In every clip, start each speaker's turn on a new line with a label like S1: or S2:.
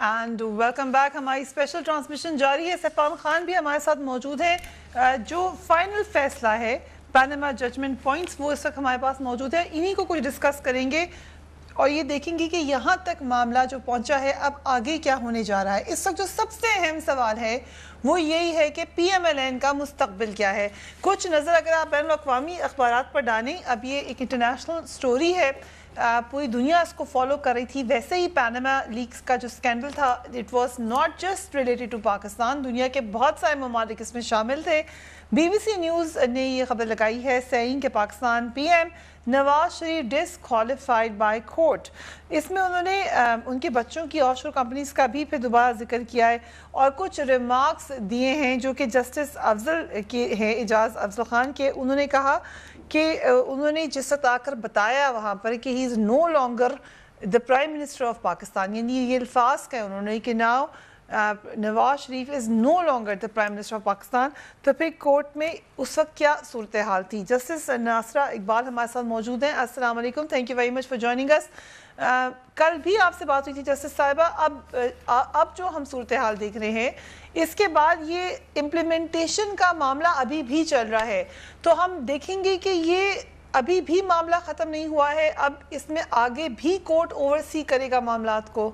S1: And welcome back. ہماری special transmission جاری ہے. سیفان خان بھی ہمارے ساتھ موجود ہیں. جو فائنل فیصلہ ہے پاناما ججمنٹ پوائنٹس وہ اس وقت ہمارے پاس موجود ہے. انہی کو کچھ ڈسکس کریں گے اور یہ دیکھیں گے کہ یہاں تک معاملہ جو پہنچا ہے اب آگے کیا ہونے جا رہا ہے. اس وقت جو سب سے اہم سوال ہے وہ یہی ہے کہ پی ایم ایل این کا مستقبل کیا ہے. کچھ نظر اگر آپ بین الاقوامی اخبارات پر ڈالیں, اب یہ ایک انٹرنیشنل سٹوری ہے, پوری دنیا اس کو فالو کر رہی تھی. ویسے ہی پاناما لیکس کا جو سکینڈل تھا it was not just related to Pakistan, دنیا کے بہت سارے ممالک اس میں شامل تھے. بی بی سی نیوز نے یہ خبر لگائی ہے سیئنگ کہ Pakistan P M Nawaz Sharif disqualified by court. اس میں انہوں نے ان کے بچوں کی آف شور کمپنیز کا بھی پھر دوبارہ ذکر کیا ہے اور کچھ ریمارکس دیے ہیں جو کہ جسٹس افضل کے ہیں, اعجاز افضل خان کے. انہوں نے کہا کہ انہوں نے جس وقت آ کر بتایا وہاں پر کہ he is no longer the prime minister of Pakistan, یعنی یہ الفاظ کہے انہوں نے کہ now Nawaz Sharif is no longer the prime minister of Pakistan. تو پھر کورٹ میں اس وقت کیا صورتحال تھی. جسٹس ناصرہ اقبال ہمارے ساتھ موجود ہیں. السلام علیکم, thank you very much for joining اس. کل بھی آپ سے بات ہوئی تھی جسٹس صاحبہ. اب جو ہم صورتحال دیکھ رہے ہیں اس کے بعد یہ امپلیمنٹیشن کا معاملہ ابھی بھی چل رہا ہے, تو ہم دیکھیں گے کہ یہ ابھی بھی معاملہ ختم نہیں ہوا ہے, اب اس میں آگے بھی کورٹ اوورسی کرے گا معاملات کو.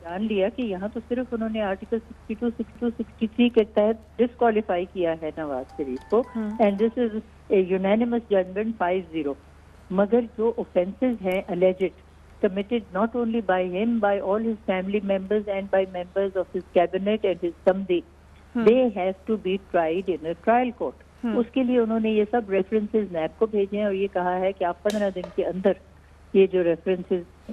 S2: جان لیا کہ یہاں تو صرف انہوں نے آرٹیکل 62, 62, 63 کے تحت ڈسکوالیفائی کیا ہے نواز شریف کو, and this is a unanimous judgment 5-0. مگر جو offences ہیں alleged committed not only by him, by all his family members and by members of his cabinet and his samdi, they have to be tried in a trial court. اس کے لیے انہوں نے یہ سب references NAB کو بھیجے ہیں اور یہ کہا ہے کہ آپ 15 دن کے اندر یہ جو ریفرنسز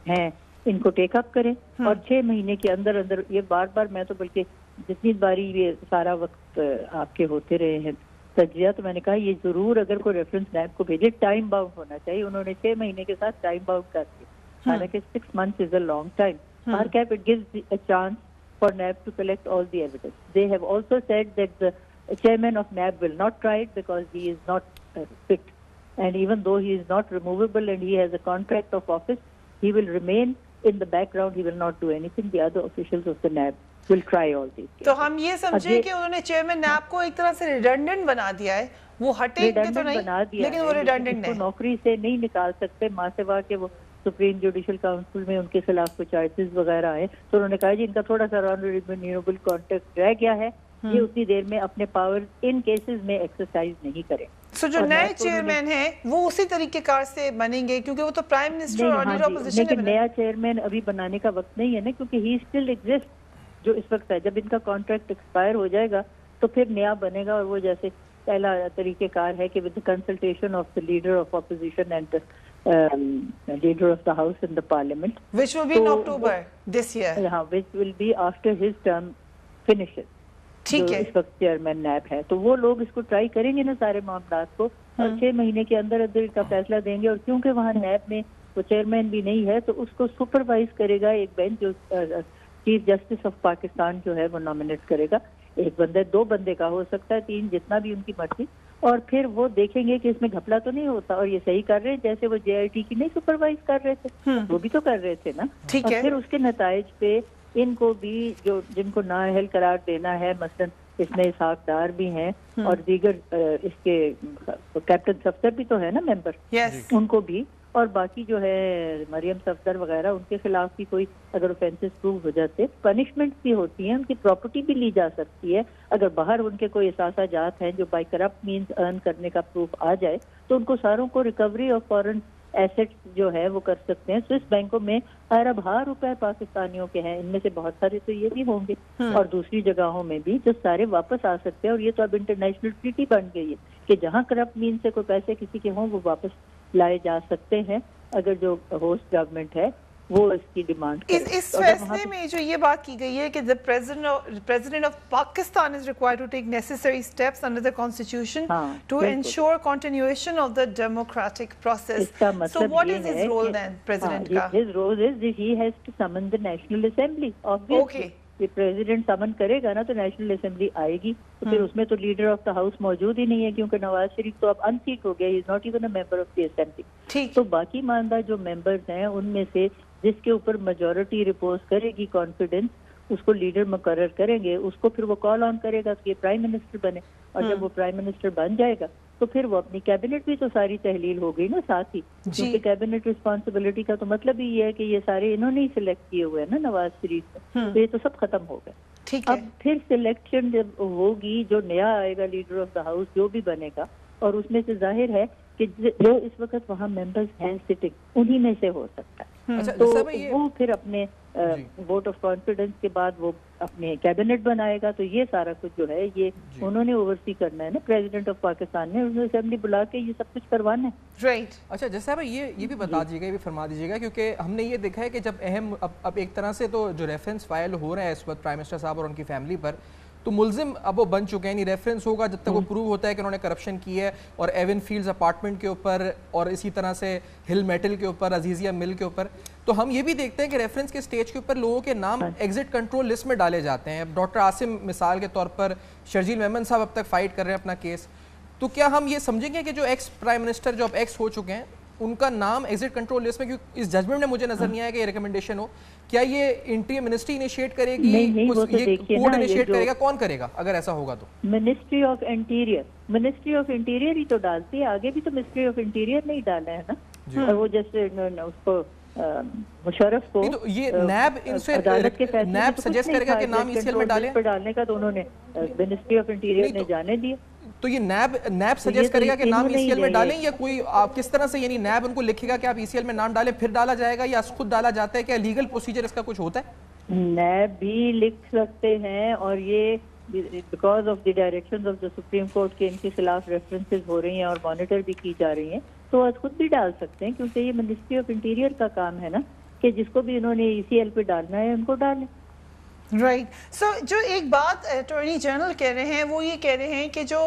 S2: ہیں ان کو ٹیک اپ کریں اور 6 مہینے کے اندر اندر یہ بار بار, میں تو بلکہ جتنی باری یہ سارا وقت آپ کے ہوتے رہے ہیں تجزیہ, تو میں نے کہا یہ ضرور اگر کوئی ریفرنس نیب کو بھیجے ٹائم باؤنڈ ہونا چاہیے. انہوں نے 6 مہینے کے ساتھ ٹائم باؤنڈ کر دیا, حالانکہ 6 months is a long time. RCAP, it gives a chance for NAB to collect all the evidence. They have also said that the chairman of NAB will not try it because he is not fit. And even though he is not removable and he has a contract of office, he will remain in the background. He will not do anything. The other officials of the NAB will try all these cases.
S1: تو ہم یہ سمجھے کہ انہوں نے chairman NAB کو ایک طرح سے ریڈنڈنٹ بنا دیا ہے, وہ ہٹیں گے تو نہیں لیکن وہ ریڈنڈنٹ ہے,
S2: نوکری سے نہیں نکال سکتے ماں سوا کے. وہ سپریم جوڈیشل کاؤنسل میں ان کے خلاف کچھ چارجز وغیرہ ہیں, تو انہوں نے کہا جی ان کا تھوڑا سا رینیوبل کانٹیکٹ رہ گیا ہے, یہ اتنی دیر میں اپنے پاور ان کیسز میں ایکسرسائز نہیں کریں.
S1: سو جو نئے چیئرمین ہیں وہ اسی طریقے کار سے بنیں گے کیونکہ وہ تو پرائم منسٹر اور لیڈر اپوزیشن ہے.
S2: لیکن نیا چیئرمین ابھی بنانے کا وقت نہیں ہے نا, کیونکہ ہی اسٹل ایگزسٹ جو اس وقت ہے. جب ان کا کانٹریکٹ ایکسپائر ہو جائے گا تو پھر نیا بنے گا, اور وہ جیسے پہلا طریقہ کار ہے کہ with consultation of the leader of opposition and leader of the house in the parliament,
S1: which will be in October this year.
S2: ہاں, which will be after his term finishes.
S1: ٹھیک ہے,
S2: اس وقت چیئرمین نیب ہے, تو وہ لوگ اس کو try کریں گے نا سارے معاملات کو, اور 6 مہینے کے اندر اندر کا فیصلہ دیں گے. اور کیونکہ وہاں نیب میں وہ چیئرمین بھی نہیں ہے تو اس کو سپروائز کرے گا ایک بینچ جو چیف جسٹس آف پاکستان جو ہے وہ نامنیٹ کرے گا. ایک بندے 2 بندے کا ہو سکتا ہے, 3 جتنا بھی ان کی مرضی, اور پھر وہ دیکھیں گے کہ اس میں گھپلا تو نہیں ہوتا اور یہ صحیح کر رہے ہیں, جیسے وہ جے آئی ٹی کی نہیں سپروائز کر رہے تھے, وہ بھی تو کر رہے تھے نا. اور پھر اس کے نتائج پہ ان کو بھی جو جن کو نااہل قرار دینا ہے, مثلا اس میں اسحاق ڈار بھی ہیں اور دیگر اس کے کیپٹن صفدر بھی تو ہے نا ممبر, ان کو بھی, اور باقی جو ہے مریم صفدر وغیرہ ان کے خلاف بھی کوئی اگر اوفینسز پروو ہو جاتے, پنشمنٹ بھی ہوتی ہیں, ان کی پراپرٹی بھی لی جا سکتی ہے. اگر باہر ان کے کوئی اثاثہ جات ہیں جو بائی کرپٹ مینز ارن کرنے کا پروف آ جائے تو ان کو ساروں کو ریکوری آف فارن ایسٹس جو ہے وہ کر سکتے ہیں. سوئس بینکوں میں اربوں روپے پاکستانیوں کے ہیں, ان میں سے بہت سارے تو یہ بھی ہوں گے اور دوسری جگہوں میں بھی, جو سارے واپس آ سکتے ہیں. اور یہ تو اب انٹرنیشنل ٹریٹی بن گئی ہے کہ جہاں کرپٹ مین سے کوئی پیسے کسی کے ہوں وہ واپس لائے جا سکتے ہیں اگر جو ہوسٹ گورنمنٹ ہے وہ اس کی ڈیمانڈ کرے.
S1: اس فیصلے میں جو یہ بات کی گئی ہے کہ the president of Pakistan is required to take necessary steps under the constitution to ensure continuation of the democratic process. So what is his role then, president ka?
S2: His role is that he has to summon the National Assembly, obviously.
S1: Okay.
S2: President summon करेगा ना तो national assembly आएगी, तो फिर उसमें तो leader of the house मौजूद ही नहीं है, क्योंकि नवाज शरीफ तो अब अनसीट हो गया, he is not even a member of the assembly. तो बाकी मानदा जो मेंबर्स हैं उनमें से जिसके ऊपर मेजोरिटी रिपोज करेगी कॉन्फिडेंस, उसको लीडर मुकर्रर करेंगे, उसको फिर वो कॉल ऑन करेगा कि ये प्राइम मिनिस्टर बने, और जब वो प्राइम मिनिस्टर बन जाएगा तो फिर वो अपनी कैबिनेट भी तो सारी तहलील हो गई ना साथ ही, क्योंकि कैबिनेट रिस्पॉन्सिबिलिटी का तो मतलब ही ये है कि ये सारे इन्होंने ही सिलेक्ट किए हुए हैं ना नवाज शरीफ को, तो ये तो सब खत्म हो गया। अब फिर सिलेक्शन जब होगी, जो नया आएगा लीडर ऑफ द हाउस जो भी बनेगा, और उसमें से जाहिर है कि जो इस वक्त वहाँ मेंबर्स हैं सिटिंग, उन्हीं में से हो सकता है। तो वो फिर अपने वोट ऑफ कॉन्फिडेंस के बाद वो अपने कैबिनेट बनाएगा, तो ये सारा कुछ जो है ये उन्होंने ओवरसी करना है ना, प्रेसिडेंट ऑफ पाकिस्तान ने उन्होंने असेंबली बुला के ये सब कुछ करवाना है।
S1: राइट।
S3: अच्छा जैसा भाई ये भी बता दीजिएगा, ये भी फरमा दीजिएगा, क्योंकि हमने ये देखा है कि जब अहम अब एक तरह से तो जो रेफरेंस फाइल हो रहा है इस वक्त प्राइम मिनिस्टर साहब और उनकी फैमिली पर, तो मुल्जिम अब वो बन चुके हैं, नहीं रेफरेंस होगा जब तक वो प्रूव होता है कि उन्होंने करप्शन की है, और एवन फील्ड्स अपार्टमेंट के ऊपर और इसी तरह से हिल मेटल के ऊपर, अजीजिया मिल के ऊपर। तो हम ये भी देखते हैं कि रेफरेंस के स्टेज के ऊपर लोगों के नाम एग्जिट कंट्रोल लिस्ट में डाले जाते हैं। डॉक्टर आसिम मिसाल के तौर पर, शर्जील मेमन साहब अब तक फाइट कर रहे हैं अपना केस। तो क्या हम ये समझेंगे कि जो एक्स प्राइम मिनिस्टर जो अब एक्स हो चुके हैं उनका नाम एग्जिट कंट्रोल लिस्ट में, क्योंकि इस जजमेंट में मुझे नजर नहीं आया कि ये रिकमेंडेशन हो, क्या ये इंटीरियर मिनिस्ट्री इनिशिएट करेगी,
S2: नहीं,
S3: ये कोर्ट इनिशिएट करेगा, कौन करेगा अगर ऐसा होगा तो?
S2: मिनिस्ट्री ऑफ इंटीरियर ही तो डालती है, आगे भी तो मिनिस्ट्री ऑफ इंटीरियर नहीं डाला है ना, और वो जैसे उसको मुशर्रफ को
S3: तो ये नैब इनसे नैब सजेस्ट करेगा कि नाम ईसीएल में
S2: डालने का, तो उन्होंने मिनिस्ट्री ऑफ इंटीरियर ने जाने दिया।
S3: तो ये नैब सजेस्ट करेगा कि नाम ईसीएल में डालें, या कोई आप किस तरह से, यानी नैब उनको लिखेगा कि आप ईसीएल में नाम डालें फिर डाला जाएगा, या खुद डाला जाता है? क्या लीगल प्रोसीजर इसका कुछ होता है?
S2: नैब भी लिख सकते हैं, और ये because of the directions of the supreme court के इनके खिलाफ रेफरेंसेस हो रही हैं और मॉनिटर भी की जा रही हैं, तो आज खुद भी डाल सकते हैं, क्योंकि ये मिनिस्ट्री ऑफ इंटीरियर का काम है ना कि जिसको भी इन्होंने ईसीएल पे डालना है उनको डालें।
S1: राइट। सो जो एक बात अटॉर्नी जनरल कह रहे हैं वो ये कह रहे हैं कि जो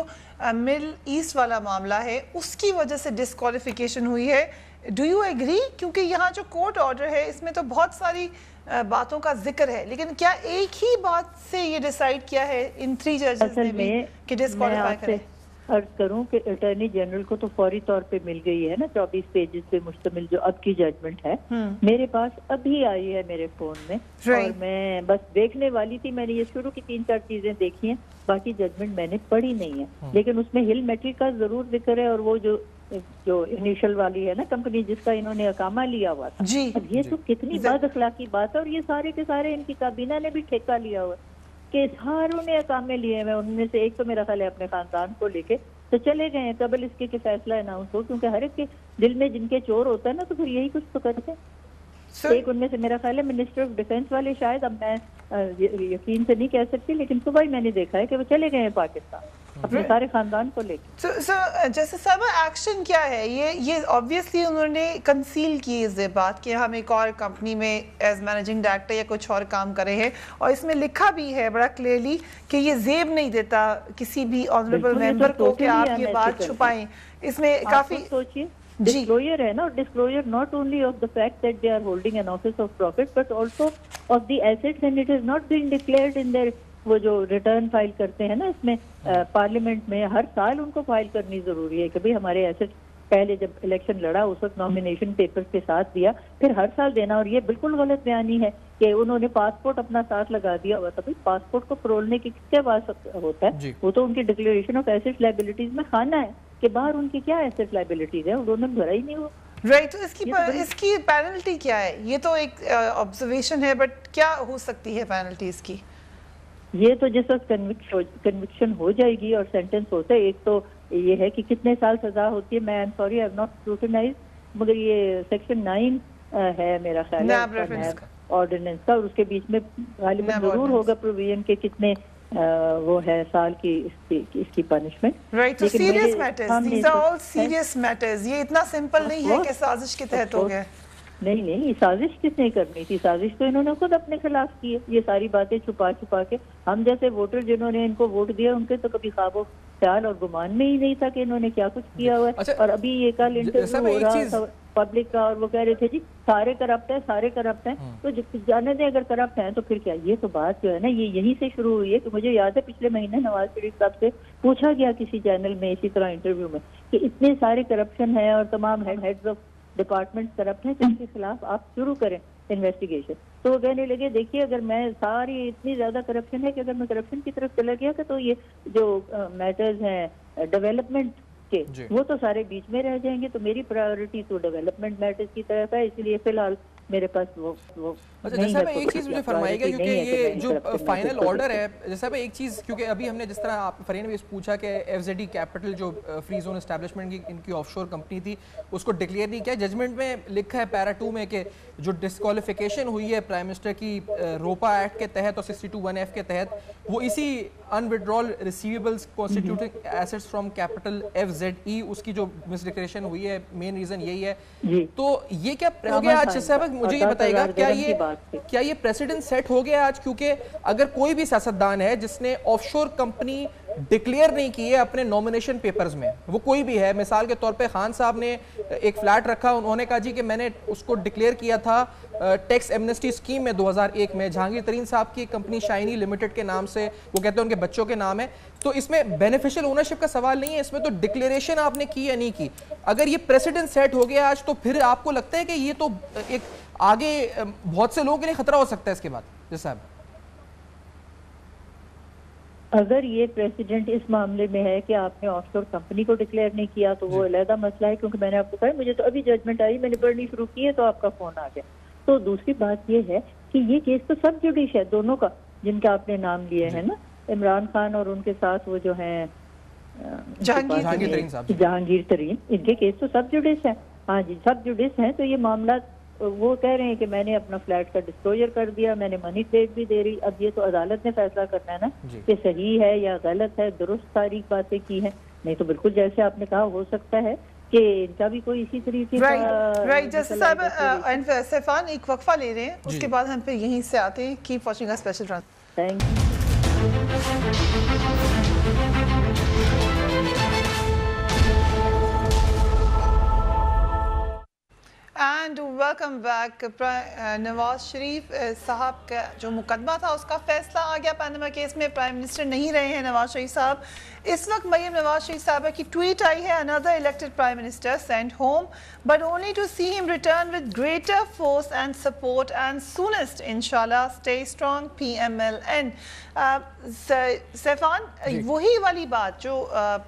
S1: मिडल ईस्ट वाला मामला है उसकी वजह से डिस्क्वालिफिकेशन हुई है। Do you agree? क्योंकि यहाँ जो कोर्ट ऑर्डर है इसमें तो बहुत सारी बातों का जिक्र है, लेकिन क्या एक ही बात से ये डिसाइड किया है इन 3 जजेस ने भी कि डिस्क्वालीफाई करें?
S2: अर्ज करूं कि अटॉर्नी जनरल को तो फौरी तौर पे मिल गई है ना 24 पेजेस पे मुश्तमिल जो अब की जजमेंट है, मेरे पास अभी आई है मेरे फोन में, और मैं बस देखने वाली थी। मैंने ये शुरू की 3-4 चीजें देखी हैं, बाकी जजमेंट मैंने पढ़ी नहीं है, लेकिन उसमें हिल मेटल का जरूर जिक्र है, और वो जो इनिशियल वाली है ना कंपनी जिसका इन्होंने अकामा लिया हुआ था। अब ये तो कितनी बद अखलाकी बात है, और ये सारे के सारे इनकी काबीना ने भी ठेका लिया हुआ कि सारों ने अकामे लिए हैं। उनमें से एक तो मेरा ख्याल है अपने खानदान को लेके तो चले गए हैं कबल इसके कि फैसला अनाउंस हो, क्योंकि हर एक के दिल में जिनके चोर होता है ना तो फिर यही कुछ तो करते हैं। एक उनमें से मेरा ख्याल है मिनिस्टर ऑफ डिफेंस वाले, शायद अब मैं यकीन से नहीं कह सकती, लेकिन सुबह ही मैंने देखा है कि वो चले गए हैं पाकिस्तान अपने सारे खानदान को लेकर।
S1: जैसे सब एक्शन क्या है ये ऑब्वियसली उन्होंने कंसील की इस बात कि हम एक और कंपनी में एज मैनेजिंग डायरेक्टर या कुछ और काम कर रहे हैं, और इसमें लिखा भी है बड़ा क्लियरली कि ये जेब नहीं देता किसी भी ऑनरेबल मेंबर को कि आप ये बात छुपाएं। इसमें काफी सोचिए,
S2: डिस्क्लोजर है ना, disclosure not only of the fact that they are holding an office of profit but also of the assets, and it is not been declared in their वो जो रिटर्न फाइल करते हैं ना इसमें पार्लियामेंट में हर साल उनको फाइल करनी जरूरी है कि भाई हमारे एसेट्स पहले जब इलेक्शन लड़ा उस वक्त नॉमिनेशन पेपर्स के साथ दिया, फिर हर साल देना। और ये बिल्कुल गलत बयानी है कि उन्होंने पासपोर्ट अपना साथ लगा दिया हुआ था। भाई पासपोर्ट को फरोलने की किसके पास होता है? वो तो उनकी डिक्लेरेशन ऑफ एसेट लायबिलिटीज में खाना है कि बाहर उन्की क्या एसेट लायबिलिटीज है, उन्होंने भरा ही नहीं हुआ।
S1: राइट। तो इसकी पेनल्टी क्या है? ये तो एक ऑब्जर्वेशन है, बट क्या हो सकती है पेनल्टी इसकी?
S2: ये तो जिस वक्त कन्विक्शन हो जाएगी और सेंटेंस होता है, एक तो ये है कि कितने साल सजा होती है। मैं I am sorry I have not scrutinised, मगर ये सेक्शन 9 है मेरा ख्याल है ऑर्डिनेंस का, और उसके बीच में गालिबन जरूर होगा प्रोविजन के कितने वो है साल की इसकी पनिशमेंट।
S1: राइट। तो serious matters, these are all serious matters, ये इतना सिंपल नहीं है कि साजिश के तहत हो गया।
S2: नहीं, साजिश किसने करनी थी? साजिश तो इन्होंने खुद अपने खिलाफ की है, ये सारी बातें छुपा के। हम जैसे वोटर जिन्होंने इनको वोट दिया उनके तो कभी ख्वाबो ख्याल और गुमान में ही नहीं था कि इन्होंने क्या कुछ किया हुआ है। और अभी ये कल इंटरव्यू हो रहा था पब्लिक का, और वो कह रहे थे जी सारे करप्ट हैं, सारे करप्ट हैं। तो जाने दें, अगर करप्ट हैं तो फिर क्या। ये तो बात जो है ना, ये यहीं से शुरू हुई है कि मुझे याद है पिछले महीने नवाज शरीफ साहब से पूछा गया किसी चैनल में इसी तरह इंटरव्यू में कि इतने सारे करप्शन है और तमाम हेड्स ऑफ डिपार्टमेंट करप्ट हैं, तो इनके खिलाफ आप शुरू करें इन्वेस्टिगेशन। तो वो कहने लगे देखिए अगर मैं सारी इतनी ज्यादा करप्शन है कि अगर मैं करप्शन की तरफ चला गया तो ये जो मैटर्स हैं डेवलपमेंट के वो तो सारे बीच में रह जाएंगे। तो मेरी प्रायोरिटी तो डेवलपमेंट मैटर्स की तरफ है, इसलिए फिलहाल मेरे पास वो
S3: अच्छा। जैसा मैं एक चीज मुझे फरमाइएगा, क्योंकि ये जो फाइनल ऑर्डर है, जैसा मैं एक चीज, क्योंकि अभी हमने जिस तरह आप फरीन ने पूछा कि एफजेडी कैपिटल जो फ्री जोन एस्टैब्लिशमेंट की इनकी ऑफशोर कंपनी थी उसको डिक्लेयर नहीं किया। जजमेंट में लिखा है पैरा 2 में कि जो डिस्क्वालिफिकेशन हुई है प्राइम मिनिस्टर की रोपा एक्ट के तहत और 62(1)(f) के तहत, वो इसी unwithdrawn receivables constituting assets from Capital FZE उसकी जो मिसडिक्लेरेशन हुई है, मेन रीजन यही है। तो ये क्या हो गया आज साहब, मुझे ये बताइएगा क्या ये प्रेसिडेंट सेट हो गया आज? क्योंकि अगर कोई भी सियासतदान है जिसने ऑफशोर कंपनी डिक्लेयर नहीं की है अपने नॉमिनेशन पेपर्स में, वो कोई भी है, मिसाल के तौर पे खान साहब ने एक फ्लैट रखा, उन्होंने कहा जी कि मैंने उसको डिक्लेयर किया था टैक्स एमनेस्टी स्कीम में 2001 में। जहांगीर तरीन साहब की कंपनी शाइनी लिमिटेड के नाम से, वो कहते हैं उनके बच्चों के नाम है। तो इसमें बेनिफिशियल ओनरशिप का सवाल नहीं है, इसमें तो डिक्लेरेशन आपने की या नहीं की। अगर ये प्रेसिडेंट सेट हो गया आज, तो फिर आपको लगता है कि ये तो एक आगे बहुत से लोगों के लिए खतरा हो सकता है इसके बाद? जी साहब,
S2: अगर ये प्रेसिडेंट इस मामले में है कि आपने ऑफशोर कंपनी को डिक्लेयर नहीं किया तो वो अलहदा मसला है, क्योंकि मैंने आपको कहा मुझे तो अभी जजमेंट आई, मैंने पढ़नी शुरू की है तो आपका फोन आ गया। तो दूसरी बात ये है कि ये केस तो सब जुडिश है दोनों का, जिनका आपने नाम लिए है ना, इमरान खान और उनके साथ वो जो है जहांगीर तरीन, इनके केस तो सब जुडिश है। हाँ जी, सब जुडिश हैं। तो ये मामला वो कह रहे हैं कि मैंने अपना फ्लैट का डिस्क्लोजर कर दिया, मैंने मनी ट्रेड भी दे रही। अब ये तो अदालत ने फैसला करना है ना कि सही है या गलत है, दुरुस्त सारी बातें की है। नहीं तो बिल्कुल जैसे आपने कहा हो सकता है कि इनका भी कोई इसी तरीके का
S1: जैसे साहब सैफान एक वक्फा ले रहे हैं, उसके बाद हम फिर यहीं से आते हैं। Keep watching a special transmission.
S2: Thank you.
S1: And welcome back. Nawaz Sharif sahab का जो मुकदमा था उसका फैसला आ गया पैनामा केस में। प्राइम मिनिस्टर नहीं रहे हैं नवाज शरीफ साहब। इस वक्त मरियम नवाज शरीफ साहब की ट्वीट आई है, another elected prime minister sent home but only to see him return with greater force and support and soonest इंशाल्लाह स्टे स्ट्रॉन्ग PMLN। सैफान, वही वाली बात जो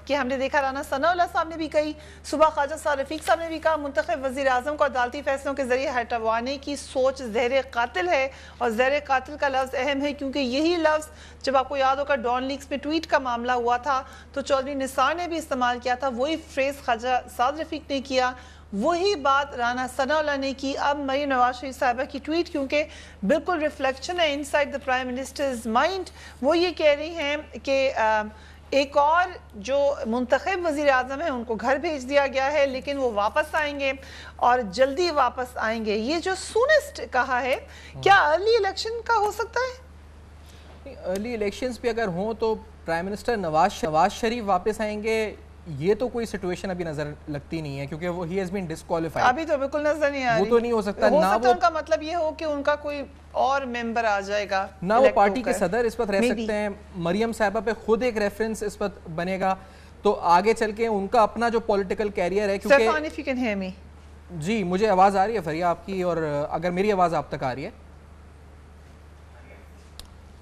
S1: कि हमने देखा राना सनाउल्लाह साहब ने भी कही, सुबह ख्वाजा साहब रफीक साहब ने भी कहा, मुंतखब वज़ीर आज़म को अदालती फैसलों के जरिए हटवाने की सोच ज़हर कातिल है। और ज़हर कातिल का लफ्ज़ अहम है क्योंकि यही लफ्ज़ जब आपको याद होगा डॉन लीक्स में ट्वीट का मामला हुआ था तो चौधरी निसार ने भी इस्तेमाल किया था, वही फ्रेज़ ख्वाजा साहब रफीक ने किया, वही बात राना सनाउल्लाह ने की। अब मरियम नवाज शरीफ साहबा की ट्वीट क्योंकि बिल्कुल रिफ्लेक्शन है inside the prime ministers mind, वो ये कह रही हैं कि एक और जो मुंतखब वज़ीर आज़म है उनको घर भेज दिया गया है, लेकिन वो वापस आएंगे और जल्दी वापस आएंगे। ये जो सूनेस्ट कहा है, क्या अर्ली इलेक्शन का हो सकता है?
S3: अर्ली इलेक्शंस भी अगर हों तो प्राइम मिनिस्टर नवाज शरीफ वापस आएंगे, ये तो कोई सिचुएशन अभी नजर लगती नहीं है, क्योंकि वो ही हैज बीन डिस्क्वालिफाइड।
S1: अभी तो बिल्कुल नजर नहीं आ रही।
S3: वो तो नहीं हो सकता
S1: ना।
S3: वो
S1: उनका मतलब ये हो कि उनका कोई और मेंबर आ जाएगा,
S3: ना वो पार्टी के सदर इस वक्त रह सकते हैं। मरियम साहिबा पे खुद एक रेफरेंस इस वक्त बनेगा, तो आगे चल के उनका अपना जो पॉलिटिकल कैरियर है, क्योंकि जी मुझे आवाज आ रही है फरिया आपकी, और अगर मेरी आवाज आप तक आ रही है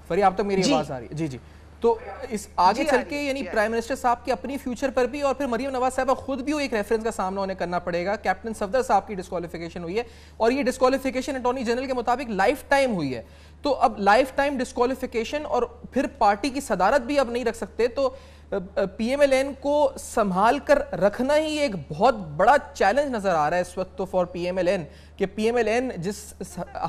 S3: फरिया, आप तक मेरी आवाज आ रही है? जी जी। तो इस आगे चल के यानी प्राइम मिनिस्टर साहब की अपनी फ्यूचर पर भी और फिर मरियम नवाज साहबा खुद भी एक रेफरेंस का सामना उन्हें करना पड़ेगा। कैप्टन सफदर साहब की डिस्क्वालिफिकेशन हुई है और ये डिस्क्वालिफिकेशन अटॉर्नी जनरल के मुताबिक लाइफ टाइम हुई है। तो अब लाइफ टाइम डिस्क्वालिफिकेशन और फिर पार्टी की सदारत भी अब नहीं रख सकते, तो PMLN को संभाल कर रखना ही एक बहुत बड़ा चैलेंज नजर आ रहा है इस वक्त तो फॉर PMLN। کہ پی ایم ایل این جس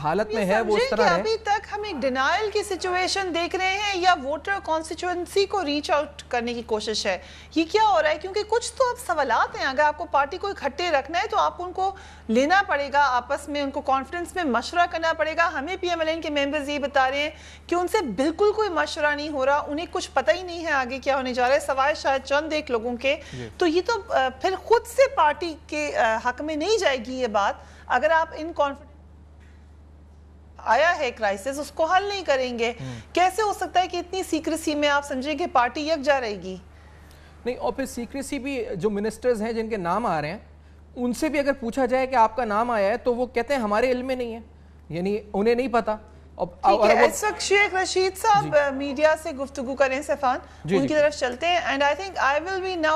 S3: حالت میں ہے وہ اس طرح ہے.
S1: ابھی تک ہم ایک ڈینائل کی سچویشن دیکھ رہے ہیں یا ووٹر کانسٹیچوئنسی کو ریچ آؤٹ کرنے کی کوشش ہے, یہ کیا ہو رہا ہے؟ کیونکہ کچھ تو اب سوالات ہیں, اگر آپ کو پارٹی کو اکٹھے رکھنا ہے تو آپ ان کو لینا پڑے گا, آپس میں ان کو کانفیڈنس میں مشورہ کرنا پڑے گا. ہمیں پی ایم ایل این کے ممبرز یہ بتا رہے ہیں کہ ان سے بالکل کوئی مشورہ نہیں ہو رہا, انہیں کچھ پتہ ہی نہیں ہے آگے کیا ہونے جا رہا ہے سوائے شاید چند ایک لوگوں کے. تو یہ تو پھر خود سے پارٹی کے حق میں نہیں جائے گی یہ بات, اگر آپ ان کانفیڈنس آیا ہے کرائسس اس کو حل نہیں کریں گے. کیسے ہو سکتا ہے کہ اتنی سیکریسی میں آپ سمجھیں کہ پارٹی یکجا رہے گی؟
S3: نہیں, اور پھر سیکریسی بھی جو منسٹرز ہیں جن کے نام آ رہے ہیں ان سے بھی اگر پوچھا جائے کہ آپ کا نام آیا ہے تو وہ کہتے ہیں ہمارے علم میں نہیں ہے, یعنی انہیں نہیں پتا.
S1: اس وقت شیخ رشید صاحب میڈیا سے گفتگو کریں, سیفان ان کی طرف چلتے ہیں. And I think I will be now